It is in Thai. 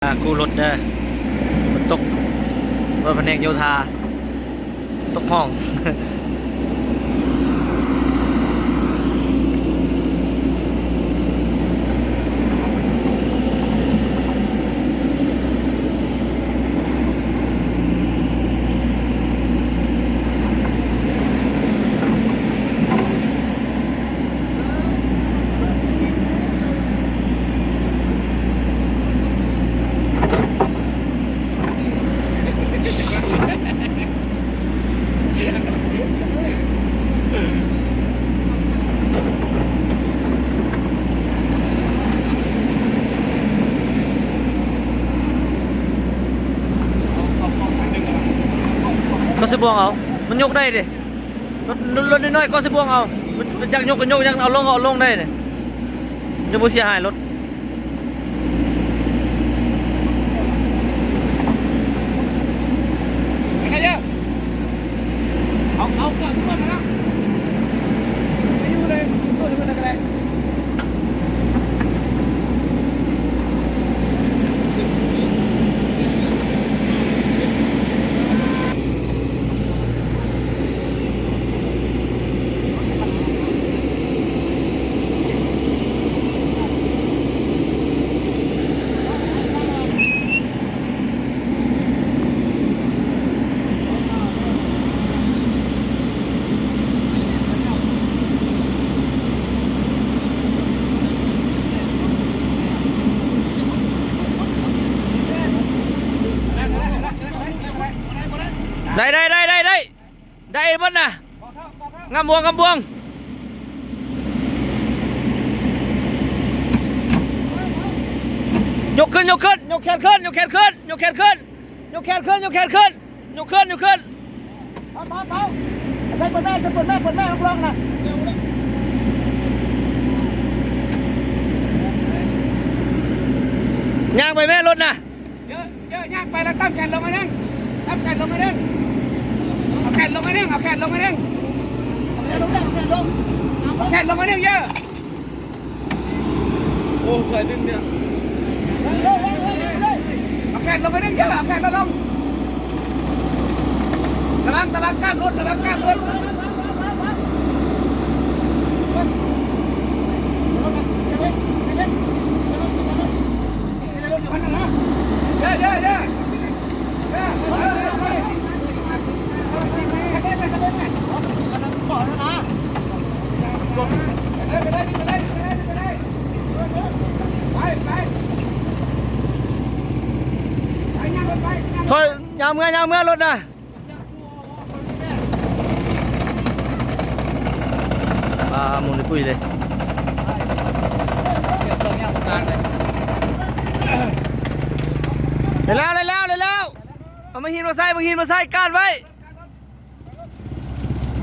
กู้รถเด้อฝนตกรถแผนกโยธาตกห้อง ก็สิบวงเอามันยกได้ดิรถน้อยๆก็สิบวงเอามันอยากยกก็ยกอยากเอาลงได้ดิจะบ่เสียหายรถอะไรเยอะเอาก่อนทุกคนนะไม่อยู่เลยตัวนี้เป็นอะไรได้เบิ้ลน่ะงามบวงยกแขนขึ้นยกแขนขึ้นพร้อมพร้อมใช้เปิดแม่ลองนะย่างไปแม่รถนะเยอะย่างไปแล้วตั้มแขนลงมานึ่งเอาแขนลงมานึ่งเอาแขนลงมานึ่งเอาแขนลงมานึ่งเยอะโอ้ใส่ดึงเนี่ยเอาแขนลงมานึ่งเยอะเอาแขนลงกำลังก้านรถเยอะถอยยาวเมื่อรถนะหมุนปุ้ยเลยเร็วเอามาหินมาใส่ก้านไว้